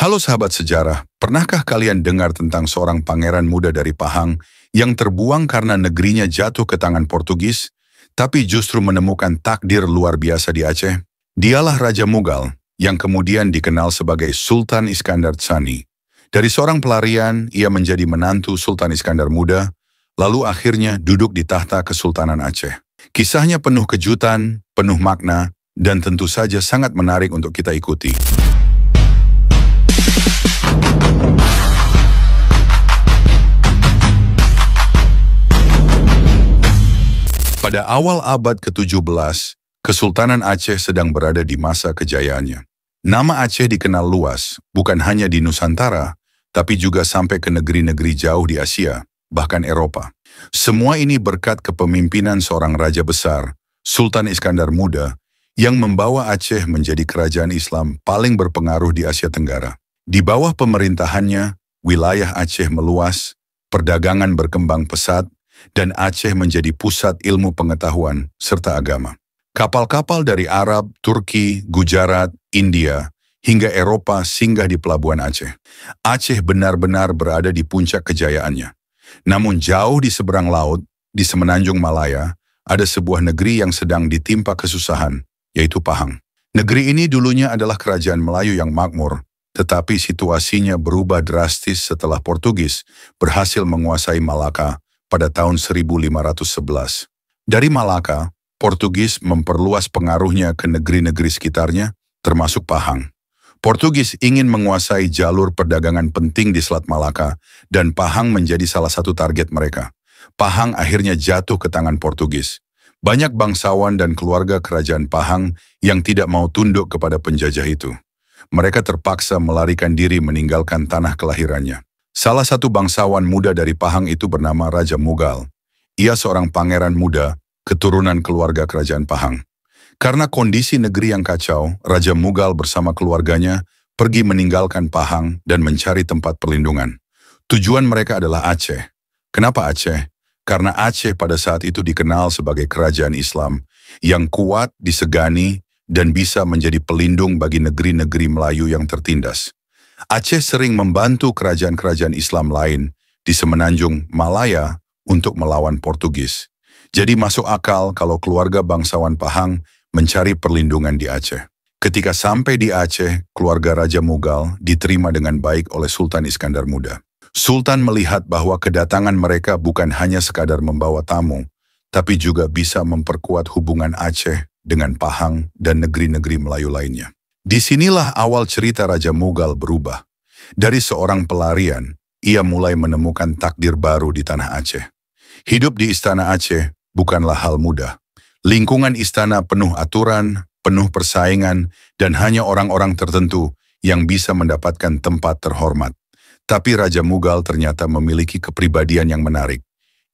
Halo sahabat sejarah, pernahkah kalian dengar tentang seorang pangeran muda dari Pahang yang terbuang karena negerinya jatuh ke tangan Portugis, tapi justru menemukan takdir luar biasa di Aceh? Dialah Raja Mughal, yang kemudian dikenal sebagai Sultan Iskandar Tsani. Dari seorang pelarian, ia menjadi menantu Sultan Iskandar Muda, lalu akhirnya duduk di tahta Kesultanan Aceh. Kisahnya penuh kejutan, penuh makna, dan tentu saja sangat menarik untuk kita ikuti. Pada awal abad ke-17, Kesultanan Aceh sedang berada di masa kejayaannya. Nama Aceh dikenal luas, bukan hanya di Nusantara, tapi juga sampai ke negeri-negeri jauh di Asia, bahkan Eropa. Semua ini berkat kepemimpinan seorang raja besar, Sultan Iskandar Muda, yang membawa Aceh menjadi kerajaan Islam paling berpengaruh di Asia Tenggara. Di bawah pemerintahannya, wilayah Aceh meluas, perdagangan berkembang pesat, dan Aceh menjadi pusat ilmu pengetahuan serta agama. Kapal-kapal dari Arab, Turki, Gujarat, India, hingga Eropa singgah di pelabuhan Aceh. Aceh benar-benar berada di puncak kejayaannya. Namun jauh di seberang laut, di semenanjung Malaya, ada sebuah negeri yang sedang ditimpa kesusahan, yaitu Pahang. Negeri ini dulunya adalah kerajaan Melayu yang makmur, tetapi situasinya berubah drastis setelah Portugis berhasil menguasai Malaka pada tahun 1511. Dari Malaka, Portugis memperluas pengaruhnya ke negeri-negeri sekitarnya, termasuk Pahang. Portugis ingin menguasai jalur perdagangan penting di Selat Malaka, dan Pahang menjadi salah satu target mereka. Pahang akhirnya jatuh ke tangan Portugis. Banyak bangsawan dan keluarga kerajaan Pahang yang tidak mau tunduk kepada penjajah itu. Mereka terpaksa melarikan diri meninggalkan tanah kelahirannya. Salah satu bangsawan muda dari Pahang itu bernama Raja Mughal. Ia seorang pangeran muda, keturunan keluarga kerajaan Pahang. Karena kondisi negeri yang kacau, Raja Mughal bersama keluarganya pergi meninggalkan Pahang dan mencari tempat perlindungan. Tujuan mereka adalah Aceh. Kenapa Aceh? Karena Aceh pada saat itu dikenal sebagai kerajaan Islam yang kuat, disegani, dan bisa menjadi pelindung bagi negeri-negeri Melayu yang tertindas. Aceh sering membantu kerajaan-kerajaan Islam lain di semenanjung Malaya untuk melawan Portugis. Jadi masuk akal kalau keluarga bangsawan Pahang mencari perlindungan di Aceh. Ketika sampai di Aceh, keluarga Raja Mughal diterima dengan baik oleh Sultan Iskandar Muda. Sultan melihat bahwa kedatangan mereka bukan hanya sekadar membawa tamu, tapi juga bisa memperkuat hubungan Aceh dengan Pahang dan negeri-negeri Melayu lainnya. Disinilah awal cerita Raja Mughal berubah. Dari seorang pelarian, ia mulai menemukan takdir baru di tanah Aceh. Hidup di istana Aceh bukanlah hal mudah. Lingkungan istana penuh aturan, penuh persaingan, dan hanya orang-orang tertentu yang bisa mendapatkan tempat terhormat. Tapi Raja Mughal ternyata memiliki kepribadian yang menarik.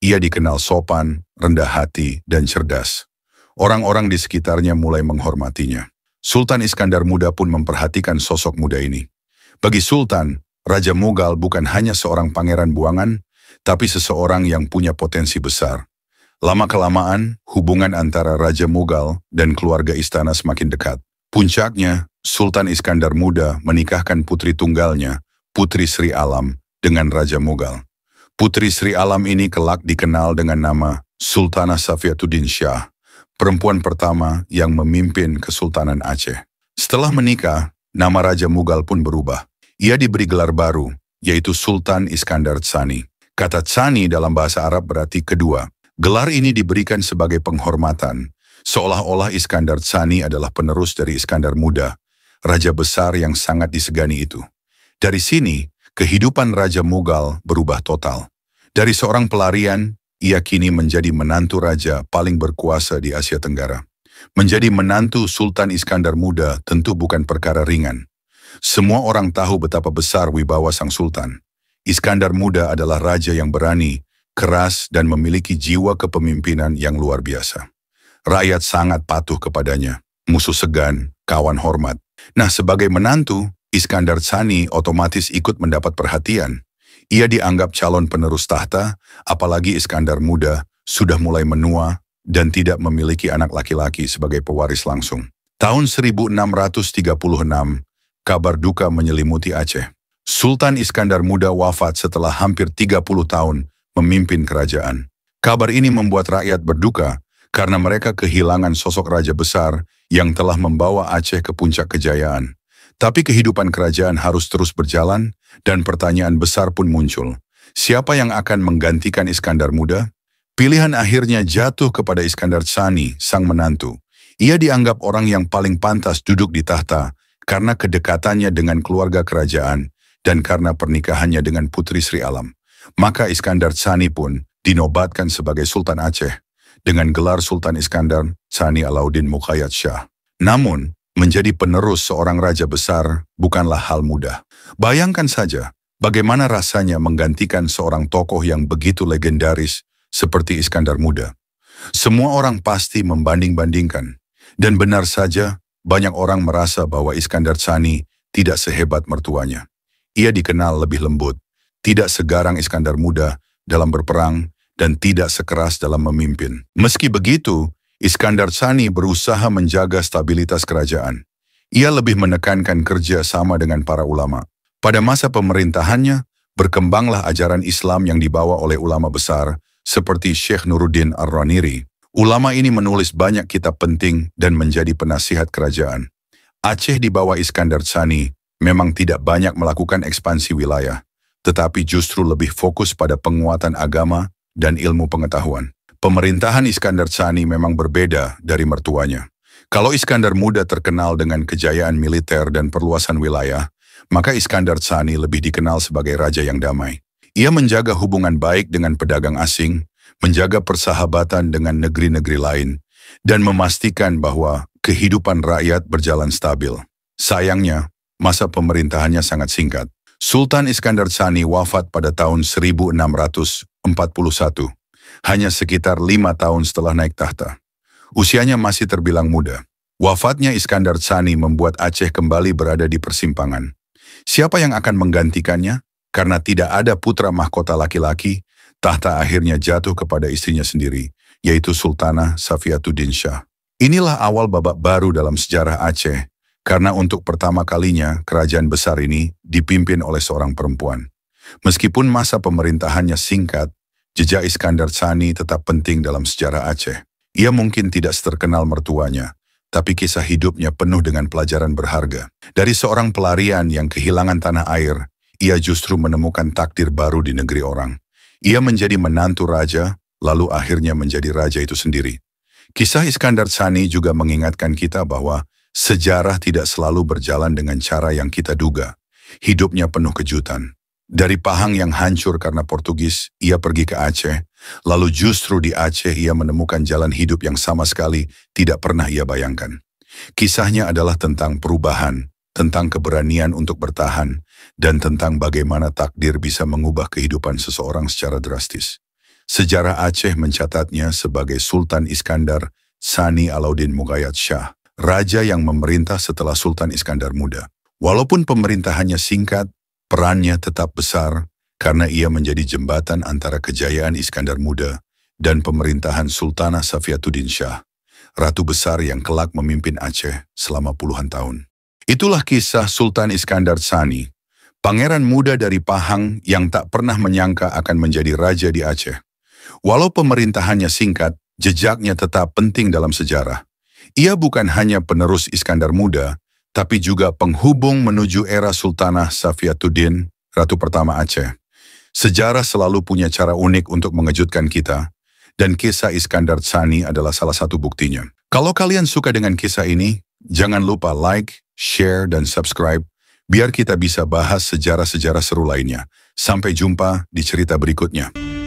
Ia dikenal sopan, rendah hati, dan cerdas. Orang-orang di sekitarnya mulai menghormatinya. Sultan Iskandar Muda pun memperhatikan sosok muda ini. Bagi Sultan, Raja Mughal bukan hanya seorang pangeran buangan, tapi seseorang yang punya potensi besar. Lama-kelamaan, hubungan antara Raja Mughal dan keluarga istana semakin dekat. Puncaknya, Sultan Iskandar Muda menikahkan putri tunggalnya, Putri Sri Alam, dengan Raja Mughal. Putri Sri Alam ini kelak dikenal dengan nama Sultanah Safiatuddin Shah, perempuan pertama yang memimpin Kesultanan Aceh. Setelah menikah, nama Raja Mughal pun berubah. Ia diberi gelar baru, yaitu Sultan Iskandar Tsani. Kata Tsani dalam bahasa Arab berarti kedua. Gelar ini diberikan sebagai penghormatan, seolah-olah Iskandar Tsani adalah penerus dari Iskandar Muda, raja besar yang sangat disegani itu. Dari sini, kehidupan Raja Mughal berubah total. Dari seorang pelarian, ia kini menjadi menantu raja paling berkuasa di Asia Tenggara. Menjadi menantu Sultan Iskandar Muda tentu bukan perkara ringan. Semua orang tahu betapa besar wibawa sang sultan. Iskandar Muda adalah raja yang berani, keras, dan memiliki jiwa kepemimpinan yang luar biasa. Rakyat sangat patuh kepadanya, musuh segan, kawan hormat. Nah, sebagai menantu, Iskandar Tsani otomatis ikut mendapat perhatian. Ia dianggap calon penerus tahta, apalagi Iskandar Muda sudah mulai menua dan tidak memiliki anak laki-laki sebagai pewaris langsung. Tahun 1636, kabar duka menyelimuti Aceh. Sultan Iskandar Muda wafat setelah hampir 30 tahun memimpin kerajaan. Kabar ini membuat rakyat berduka karena mereka kehilangan sosok raja besar yang telah membawa Aceh ke puncak kejayaan. Tapi kehidupan kerajaan harus terus berjalan dan pertanyaan besar pun muncul. Siapa yang akan menggantikan Iskandar Muda? Pilihan akhirnya jatuh kepada Iskandar Tsani, sang menantu. Ia dianggap orang yang paling pantas duduk di tahta karena kedekatannya dengan keluarga kerajaan dan karena pernikahannya dengan Putri Sri Alam. Maka Iskandar Tsani pun dinobatkan sebagai Sultan Aceh dengan gelar Sultan Iskandar Tsani Alauddin Muqayyad Shah. Namun, menjadi penerus seorang raja besar bukanlah hal mudah. Bayangkan saja bagaimana rasanya menggantikan seorang tokoh yang begitu legendaris seperti Iskandar Muda. Semua orang pasti membanding-bandingkan. Dan benar saja, banyak orang merasa bahwa Iskandar Tsani tidak sehebat mertuanya. Ia dikenal lebih lembut, tidak segarang Iskandar Muda dalam berperang, dan tidak sekeras dalam memimpin. Meski begitu, Iskandar Tsani berusaha menjaga stabilitas kerajaan. Ia lebih menekankan kerja sama dengan para ulama. Pada masa pemerintahannya, berkembanglah ajaran Islam yang dibawa oleh ulama besar seperti Syekh Nuruddin Ar-Raniri. Ulama ini menulis banyak kitab penting dan menjadi penasihat kerajaan. Aceh di bawah Iskandar Tsani memang tidak banyak melakukan ekspansi wilayah, tetapi justru lebih fokus pada penguatan agama dan ilmu pengetahuan. Pemerintahan Iskandar Tsani memang berbeda dari mertuanya. Kalau Iskandar Muda terkenal dengan kejayaan militer dan perluasan wilayah, maka Iskandar Tsani lebih dikenal sebagai raja yang damai. Ia menjaga hubungan baik dengan pedagang asing, menjaga persahabatan dengan negeri-negeri lain, dan memastikan bahwa kehidupan rakyat berjalan stabil. Sayangnya, masa pemerintahannya sangat singkat. Sultan Iskandar Tsani wafat pada tahun 1641, hanya sekitar 5 tahun setelah naik tahta. Usianya masih terbilang muda. Wafatnya Iskandar Tsani membuat Aceh kembali berada di persimpangan. Siapa yang akan menggantikannya? Karena tidak ada putra mahkota laki-laki, tahta akhirnya jatuh kepada istrinya sendiri, yaitu Sultanah Safiatuddin Shah. Inilah awal babak baru dalam sejarah Aceh, karena untuk pertama kalinya kerajaan besar ini dipimpin oleh seorang perempuan. Meskipun masa pemerintahannya singkat, jejak Iskandar Tsani tetap penting dalam sejarah Aceh. Ia mungkin tidak seterkenal mertuanya, tapi kisah hidupnya penuh dengan pelajaran berharga. Dari seorang pelarian yang kehilangan tanah air, ia justru menemukan takdir baru di negeri orang. Ia menjadi menantu raja, lalu akhirnya menjadi raja itu sendiri. Kisah Iskandar Tsani juga mengingatkan kita bahwa sejarah tidak selalu berjalan dengan cara yang kita duga. Hidupnya penuh kejutan. Dari Pahang yang hancur karena Portugis, ia pergi ke Aceh. Lalu justru di Aceh ia menemukan jalan hidup yang sama sekali tidak pernah ia bayangkan. Kisahnya adalah tentang perubahan, tentang keberanian untuk bertahan, dan tentang bagaimana takdir bisa mengubah kehidupan seseorang secara drastis. Sejarah Aceh mencatatnya sebagai Sultan Iskandar Tsani Alauddin Muqayyad Shah, raja yang memerintah setelah Sultan Iskandar Muda. Walaupun pemerintahannya singkat, perannya tetap besar karena ia menjadi jembatan antara kejayaan Iskandar Muda dan pemerintahan Sultanah Safiatuddin Shah, ratu besar yang kelak memimpin Aceh selama puluhan tahun. Itulah kisah Sultan Iskandar Tsani, pangeran muda dari Pahang yang tak pernah menyangka akan menjadi raja di Aceh. Walau pemerintahannya singkat, jejaknya tetap penting dalam sejarah. Ia bukan hanya penerus Iskandar Muda, tapi juga penghubung menuju era Sultanah Safiatuddin, Ratu pertama Aceh. Sejarah selalu punya cara unik untuk mengejutkan kita, dan kisah Iskandar Tsani adalah salah satu buktinya. Kalau kalian suka dengan kisah ini, jangan lupa like, share, dan subscribe, biar kita bisa bahas sejarah-sejarah seru lainnya. Sampai jumpa di cerita berikutnya.